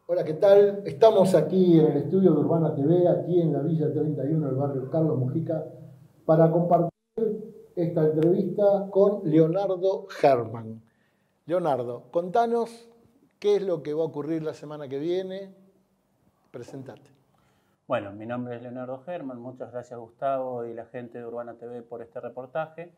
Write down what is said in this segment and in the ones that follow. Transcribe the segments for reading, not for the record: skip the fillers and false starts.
Hola, ¿qué tal? Estamos aquí en el estudio de Urbana TV, aquí en la Villa 31, el barrio Carlos Mujica, para compartir esta entrevista con Leonardo Herman. Leonardo, contanos qué es lo que va a ocurrir la semana que viene. Presentate. Bueno, mi nombre es Leonardo Herman, muchas gracias Gustavo y la gente de Urbana TV por este reportaje.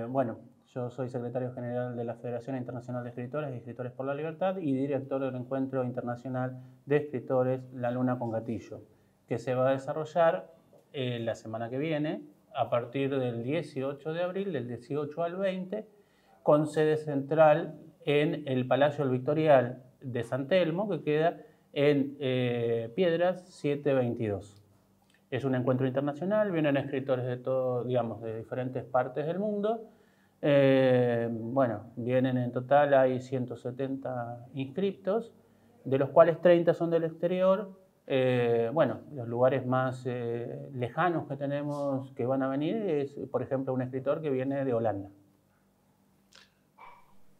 Bueno, yo soy secretario general de la Federación Internacional de Escritores y Escritores por la Libertad y director del Encuentro Internacional de Escritores La Luna con Gatillo, que se va a desarrollar la semana que viene a partir del 18 de abril, del 18 al 20, con sede central en el Palacio El Victorial de San Telmo, que queda en Piedras 722. Es un encuentro internacional, vienen escritores de todo, digamos, de diferentes partes del mundo. Bueno, vienen en total, hay 170 inscriptos, de los cuales 30 son del exterior. Bueno, los lugares más lejanos que tenemos que van a venir es, por ejemplo, un escritor que viene de Holanda.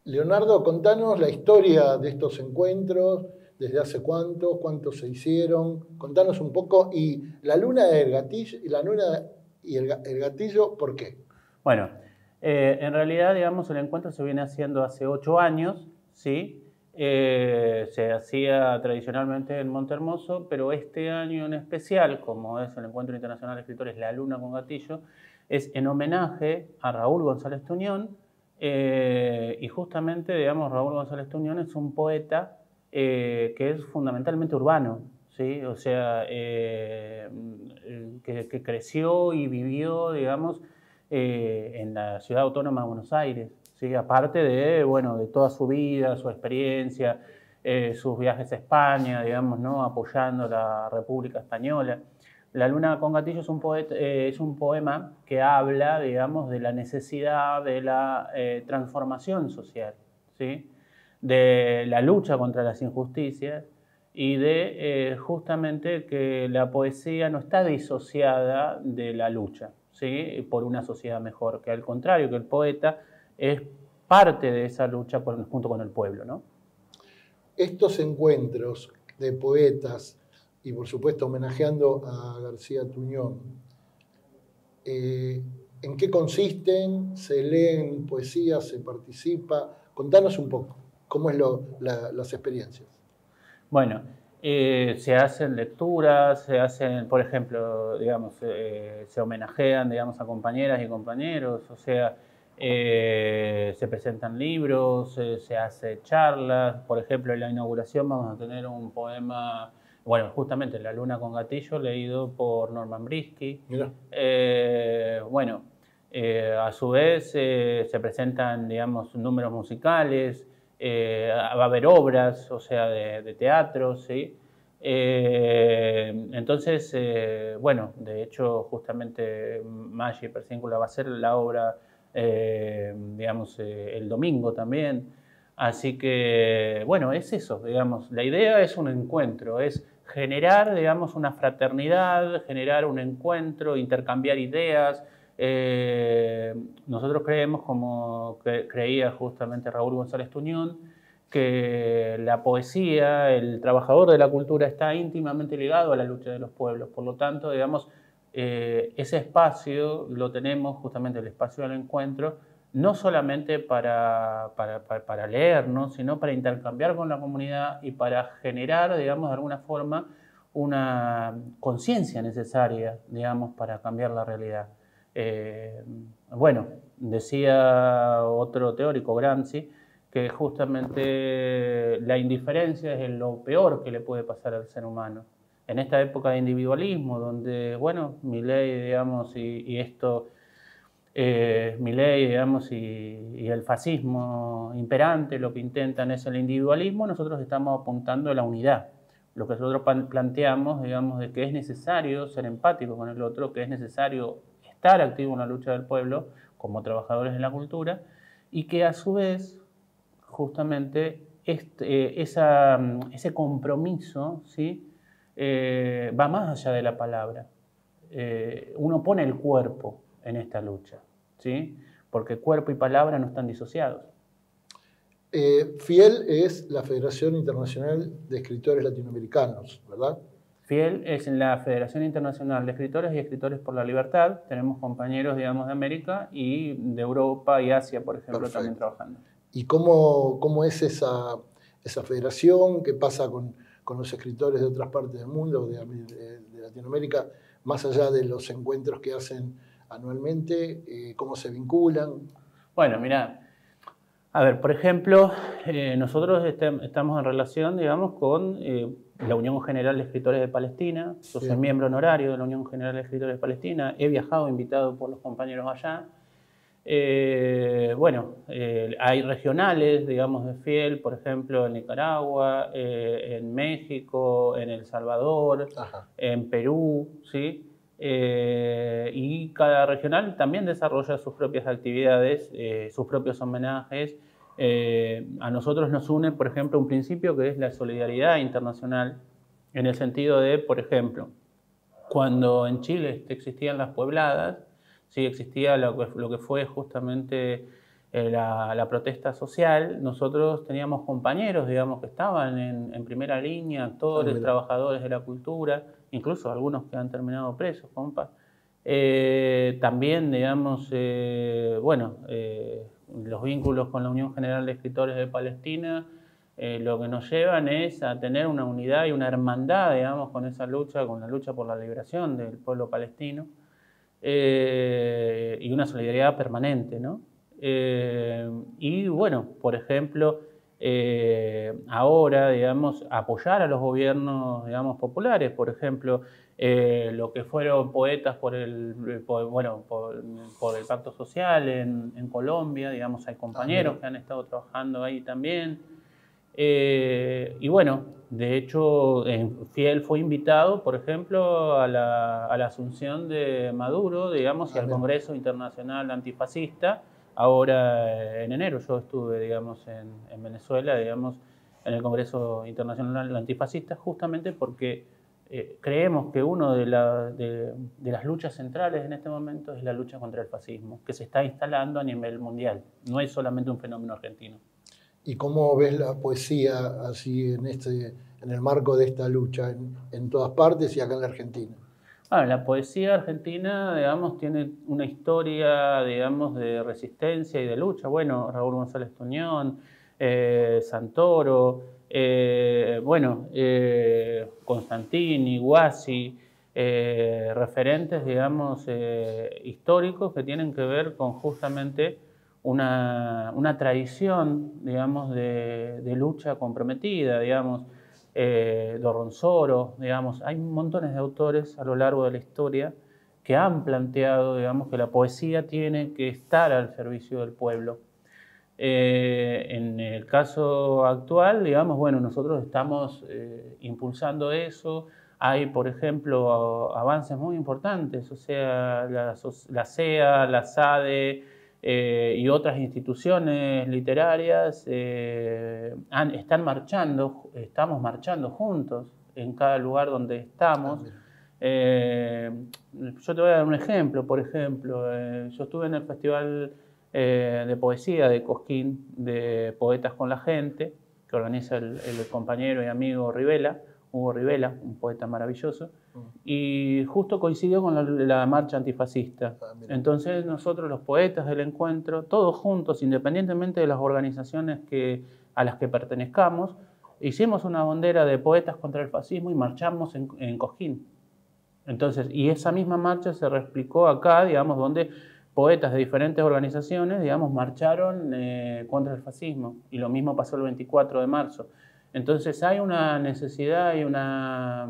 Leonardo, contanos la historia de estos encuentros, desde hace cuántos se hicieron, contanos un poco, y la luna del gatillo, y la luna y el gatillo, ¿por qué? Bueno, en realidad, digamos, el encuentro se viene haciendo hace 8 años, ¿sí? Se hacía tradicionalmente en Montehermoso, pero este año en especial, como es el Encuentro Internacional de Escritores La Luna con Gatillo, es en homenaje a Raúl González Tuñón, y justamente, digamos, Raúl González Tuñón es un poeta que es fundamentalmente urbano, ¿sí? O sea, que creció y vivió, digamos, en la ciudad autónoma de Buenos Aires, ¿sí? Aparte de, bueno, de toda su vida, su experiencia, sus viajes a España, digamos, ¿no? Apoyando la República Española. La Luna con Gatillo es un poema que habla, digamos, de la necesidad de la transformación social, ¿sí? De la lucha contra las injusticias y de justamente que la poesía no está disociada de la lucha, ¿sí? Por una sociedad mejor, que al contrario, que el poeta es parte de esa lucha junto con el pueblo, ¿no? Estos encuentros de poetas y por supuesto homenajeando a García Tuñón, ¿en qué consisten? ¿Se leen poesías? ¿Se participa? Contanos un poco cómo es las experiencias. Bueno, se hacen lecturas, se hacen, por ejemplo, digamos, se homenajean, digamos, a compañeras y compañeros, o sea, se presentan libros, se hace charlas, por ejemplo, en la inauguración vamos a tener un poema, bueno, justamente La Luna con Gatillo, leído por Norman Brisky. Mirá. Bueno, a su vez se presentan, digamos, números musicales, va a haber obras, o sea, de teatro, ¿sí? Entonces, bueno, de hecho, justamente Maggi Persíncula va a ser la obra, digamos, el domingo también. Así que, bueno, es eso, digamos, la idea es un encuentro, es generar, digamos, una fraternidad, generar un encuentro, intercambiar ideas. Nosotros creemos, como creía justamente Raúl González Tuñón, que la poesía, el trabajador de la cultura está íntimamente ligado a la lucha de los pueblos. Por lo tanto, digamos, ese espacio lo tenemos, justamente el espacio del encuentro, no solamente para leer, ¿no? Sino para intercambiar con la comunidad y para generar, digamos, de alguna forma, una conciencia necesaria, digamos, para cambiar la realidad. Eh, bueno, decía otro teórico, Gramsci, que justamente la indiferencia es lo peor que le puede pasar al ser humano. En esta época de individualismo, donde, bueno, Milei, digamos, y esto, Milei, digamos, y el fascismo imperante, lo que intentan es el individualismo, nosotros estamos apuntando a la unidad. Lo que nosotros planteamos, digamos, de que es necesario ser empático con el otro, que es necesario estar activo en la lucha del pueblo como trabajadores de la cultura, y que a su vez justamente ese compromiso, ¿sí? Va más allá de la palabra. Uno pone el cuerpo en esta lucha, ¿sí? Porque cuerpo y palabra no están disociados. FIEL es la Federación Internacional de Escritores Latinoamericanos, ¿verdad? FIEL es la Federación Internacional de Escritores y Escritores por la Libertad. Tenemos compañeros, digamos, de América y de Europa y Asia, por ejemplo, Perfecto. también trabajando. ¿Y cómo es esa federación? ¿Qué pasa con los escritores de otras partes del mundo, de Latinoamérica, más allá de los encuentros que hacen anualmente? ¿Cómo se vinculan? Bueno, mira, a ver, por ejemplo, nosotros estamos en relación, digamos, con la Unión General de Escritores de Palestina. Yo soy miembro honorario de la Unión General de Escritores de Palestina. He viajado invitado por los compañeros allá. Hay regionales, digamos, de FIEL, por ejemplo, en Nicaragua, en México, en El Salvador, Ajá. en Perú, ¿sí? Y cada regional también desarrolla sus propias actividades, sus propios homenajes. A nosotros nos une, por ejemplo, un principio que es la solidaridad internacional, en el sentido de, por ejemplo, cuando en Chile existían las puebladas, sí existía lo que fue justamente la protesta social. Nosotros teníamos compañeros, digamos, que estaban en primera línea, actores, trabajadores de la cultura, incluso algunos que han terminado presos, compa. También, digamos, los vínculos con la Unión General de Escritores de Palestina lo que nos llevan es a tener una unidad y una hermandad, digamos, con esa lucha, con la lucha por la liberación del pueblo palestino. Y una solidaridad permanente, ¿no? Y bueno, por ejemplo, ahora, digamos, apoyar a los gobiernos, digamos, populares, por ejemplo, lo que fueron poetas por el Pacto Social en Colombia, digamos, hay compañeros que han estado trabajando ahí también. Y bueno, de hecho, FIEL fue invitado, por ejemplo, a la asunción de Maduro, digamos, y al Congreso Internacional Antifascista, ahora en enero. Yo estuve, digamos, en Venezuela, digamos, en el Congreso Internacional Antifascista, justamente porque creemos que una de las luchas centrales en este momento es la lucha contra el fascismo, que se está instalando a nivel mundial. No es solamente un fenómeno argentino. ¿Y cómo ves la poesía así en el marco de esta lucha en todas partes y acá en la Argentina? La poesía argentina, digamos, tiene una historia, digamos, de resistencia y de lucha. Bueno, Raúl González Tuñón, Santoro, Constantini, Guasi, referentes, digamos, históricos que tienen que ver con justamente una tradición, digamos, de lucha comprometida, digamos. Dorronsoro, digamos, hay montones de autores a lo largo de la historia que han planteado, digamos, que la poesía tiene que estar al servicio del pueblo. En el caso actual, digamos, bueno, nosotros estamos impulsando eso. Hay, por ejemplo, avances muy importantes, o sea, la CEA, la SADE y otras instituciones literarias estamos marchando juntos en cada lugar donde estamos. Yo te voy a dar un ejemplo, por ejemplo, yo estuve en el Festival de Poesía de Cosquín, de Poetas con la Gente, que organiza el compañero y amigo Rivela, Hugo Rivela, un poeta maravilloso, y justo coincidió con la marcha antifascista. Entonces nosotros, los poetas del encuentro, todos juntos, independientemente de las organizaciones a las que pertenezcamos, hicimos una bandera de poetas contra el fascismo y marchamos en Cosquín. Entonces, y esa misma marcha se replicó acá, digamos, donde poetas de diferentes organizaciones, digamos, marcharon contra el fascismo. Y lo mismo pasó el 24 de marzo. Entonces hay una necesidad y una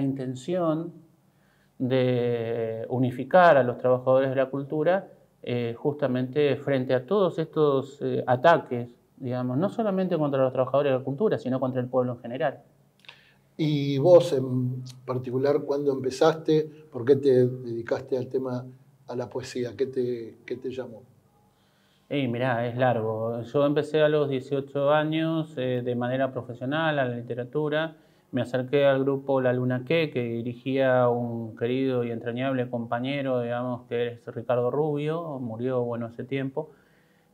intención de unificar a los trabajadores de la cultura justamente frente a todos estos ataques, digamos, no solamente contra los trabajadores de la cultura, sino contra el pueblo en general. Y vos en particular, ¿cuándo empezaste? ¿Por qué te dedicaste al tema, a la poesía? ¿Qué te llamó? Mirá, es largo. Yo empecé a los 18 años de manera profesional a la literatura. Me acerqué al grupo La Luna que dirigía un querido y entrañable compañero, digamos, que es Ricardo Rubio, murió, bueno, hace tiempo.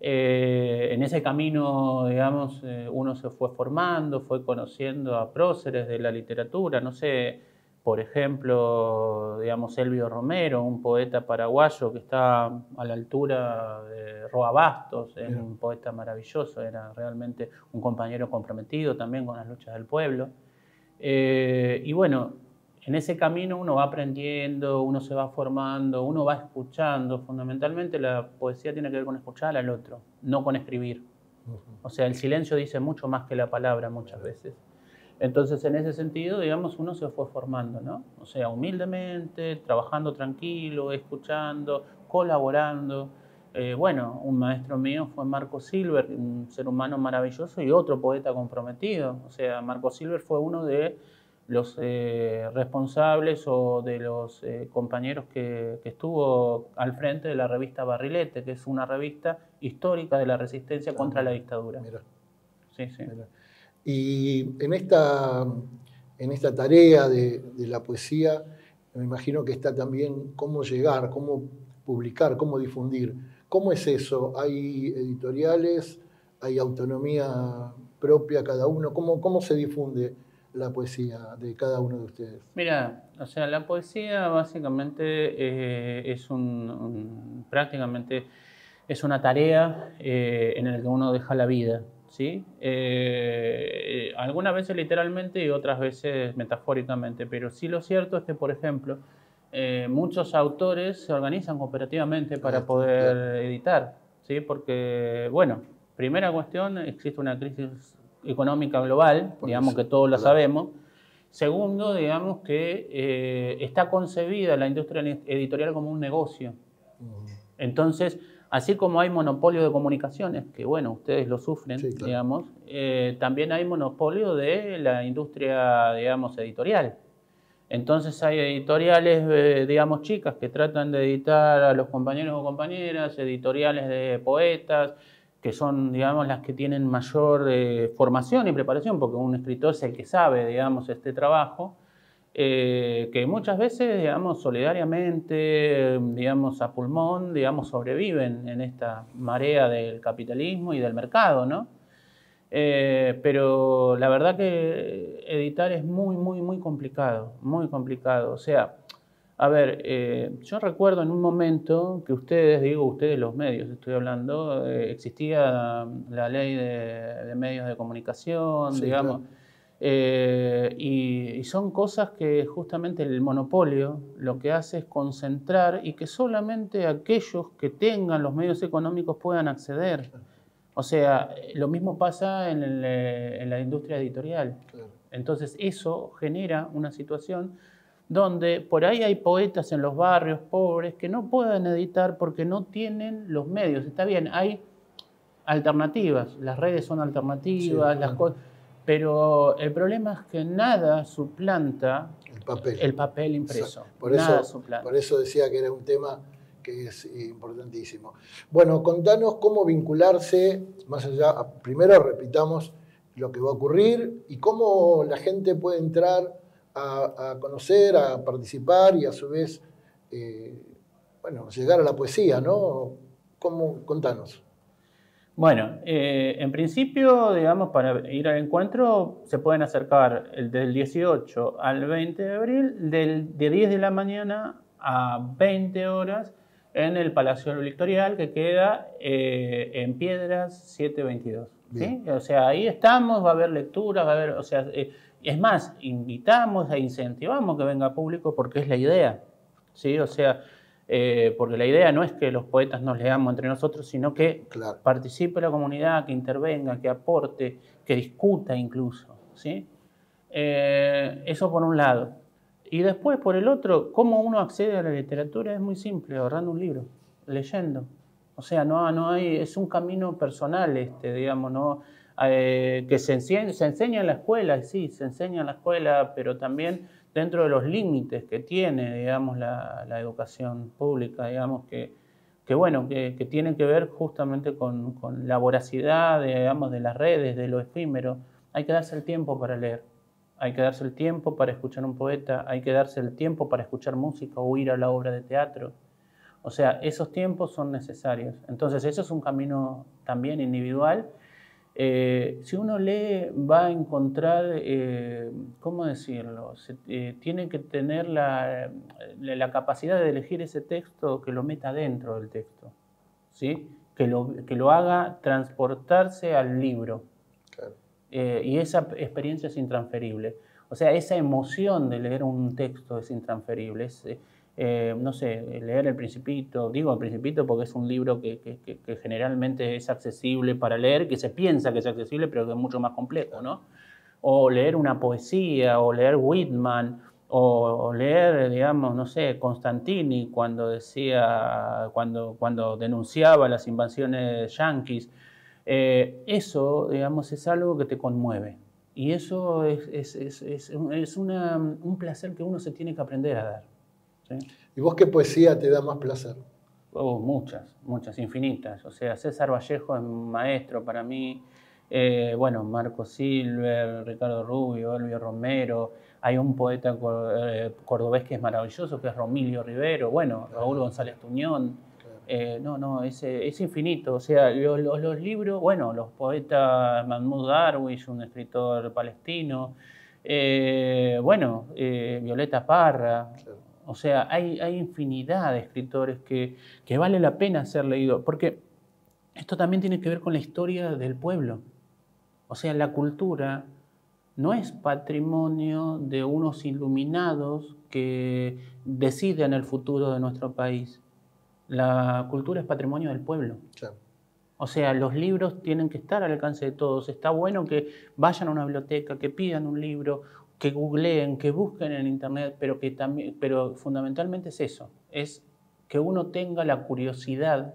En ese camino, digamos, uno se fue formando, fue conociendo a próceres de la literatura, no sé, por ejemplo, digamos, Elvio Romero, un poeta paraguayo que está a la altura de Roa Bastos, es un poeta maravilloso, era realmente un compañero comprometido también con las luchas del pueblo. Y bueno, en ese camino uno va aprendiendo, uno se va formando, uno va escuchando. Fundamentalmente la poesía tiene que ver con escuchar al otro, no con escribir. O sea, el silencio dice mucho más que la palabra muchas veces. Entonces, en ese sentido, digamos, uno se fue formando, ¿no? O sea, humildemente, trabajando tranquilo, escuchando, colaborando. Bueno, un maestro mío fue Marco Silver, un ser humano maravilloso y otro poeta comprometido. O sea, Marco Silver fue uno de los responsables o de los compañeros que estuvo al frente de la revista Barrilete, que es una revista histórica de la resistencia contra la dictadura. Mira. Sí, sí. Mira. Y en esta tarea de la poesía, me imagino que está también cómo llegar, cómo publicar, cómo difundir. ¿Cómo es eso? ¿Hay editoriales? ¿Hay autonomía propia cada uno? ¿Cómo se difunde la poesía de cada uno de ustedes? Mira, o sea, la poesía básicamente prácticamente es una tarea en la que uno deja la vida, ¿sí? Algunas veces literalmente y otras veces metafóricamente, pero sí lo cierto es que, por ejemplo, muchos autores se organizan cooperativamente para poder editar, ¿sí? Porque, bueno, primera cuestión, existe una crisis económica global, digamos que todos la sabemos. Segundo, digamos que está concebida la industria editorial como un negocio. Entonces, así como hay monopolio de comunicaciones, que bueno, ustedes lo sufren, sí, claro, digamos, también hay monopolio de la industria, digamos, editorial. Entonces hay editoriales, digamos, chicas que tratan de editar a los compañeros o compañeras, editoriales de poetas, que son, digamos, las que tienen mayor formación y preparación, porque un escritor es el que sabe, digamos, este trabajo, que muchas veces, digamos, solidariamente, digamos, a pulmón, digamos, sobreviven en esta marea del capitalismo y del mercado, ¿no? Pero la verdad que editar es muy complicado, muy complicado. O sea, a ver, yo recuerdo en un momento que ustedes los medios, estoy hablando, existía la ley de medios de comunicación, sí, digamos, claro. Y son cosas que justamente el monopolio lo que hace es concentrar y que solamente aquellos que tengan los medios económicos puedan acceder. O sea, lo mismo pasa en la industria editorial. Claro. Entonces eso genera una situación donde por ahí hay poetas en los barrios pobres que no pueden editar porque no tienen los medios. Está bien, hay alternativas, las redes son alternativas, sí, las cosas, pero el problema es que nada suplanta el papel impreso. Por eso decía que era un tema que es importantísimo. Bueno, contanos cómo vincularse, más allá, primero repitamos lo que va a ocurrir y cómo la gente puede entrar a conocer, a participar y a su vez, bueno, llegar a la poesía, ¿no? Contanos. Bueno, en principio, digamos, para ir al encuentro se pueden acercar del 18 al 20 de abril, de 10 de la mañana a 20 horas, en el Palacio Victorial, que queda en Piedras 722. ¿Sí? O sea, ahí estamos, va a haber lecturas, va a haber, o sea, es más, invitamos e incentivamos que venga público porque es la idea, ¿sí? O sea, porque la idea no es que los poetas nos leamos entre nosotros, sino que claro, participe la comunidad, que intervenga, que aporte, que discuta incluso, ¿sí? Eso por un lado. Y después, por el otro, ¿cómo uno accede a la literatura? Es muy simple, ahorrando un libro, leyendo. O sea, no hay, es un camino personal, digamos, ¿no? Que se enseña en la escuela, sí, se enseña en la escuela, pero también dentro de los límites que tiene, digamos, la educación pública, digamos, que tienen que ver justamente con la voracidad, digamos, de las redes, de lo efímero. Hay que darse el tiempo para leer. Hay que darse el tiempo para escuchar un poeta, hay que darse el tiempo para escuchar música o ir a la obra de teatro. O sea, esos tiempos son necesarios. Entonces, eso es un camino también individual. Si uno lee, va a encontrar, ¿cómo decirlo? Tiene que tener la capacidad de elegir ese texto que lo meta dentro del texto, ¿sí? Que lo haga transportarse al libro. Claro. Y esa experiencia es intransferible. O sea, esa emoción de leer un texto es intransferible. No sé, leer El Principito, digo El Principito porque es un libro que generalmente es accesible para leer, que se piensa que es accesible, pero que es mucho más complejo, ¿no? O leer una poesía, o leer Whitman, o leer, digamos, no sé, Constantini cuando denunciaba las invasiones yanquis. Eso, digamos, es algo que te conmueve. Y eso es un placer que uno se tiene que aprender a dar. ¿Sí? ¿Y vos qué poesía te da más placer? Oh, muchas, infinitas. O sea, César Vallejo es un maestro para mí. Bueno, Marco Silver, Ricardo Rubio, Elvio Romero. Hay un poeta cordobés que es maravilloso, que es Romilio Rivero. Bueno, Raúl González Tuñón. Es infinito. O sea, los libros, bueno, los poetas Mahmoud Darwish, un escritor palestino. Violeta Parra. Claro. O sea, hay infinidad de escritores que vale la pena ser leído, porque esto también tiene que ver con la historia del pueblo. O sea, la cultura no es patrimonio de unos iluminados que deciden el futuro de nuestro país. La cultura es patrimonio del pueblo. Claro. O sea, los libros tienen que estar al alcance de todos. Está bueno que vayan a una biblioteca, que pidan un libro, que googleen, que busquen en internet, pero fundamentalmente es eso, es que uno tenga la curiosidad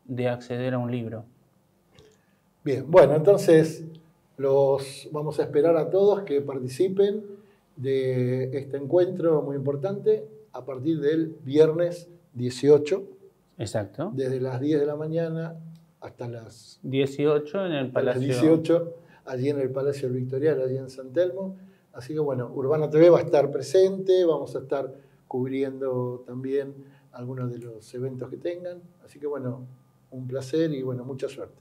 de acceder a un libro. Bien, bueno, entonces los vamos a esperar a todos que participen de este encuentro muy importante a partir del viernes 18, Exacto. desde las 10 de la mañana hasta las 18 en el Palacio. 18, allí en el Palacio del Victorial, allí en San Telmo. Así que bueno, Urbana TV va a estar presente, vamos a estar cubriendo también algunos de los eventos que tengan. Así que bueno, un placer y bueno, mucha suerte.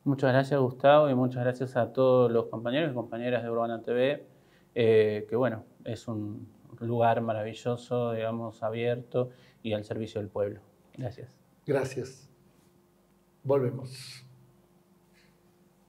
Muchas gracias, Gustavo, y muchas gracias a todos los compañeros y compañeras de Urbana TV, que bueno, es un lugar maravilloso, digamos, abierto y al servicio del pueblo. Gracias. Gracias. Volvemos.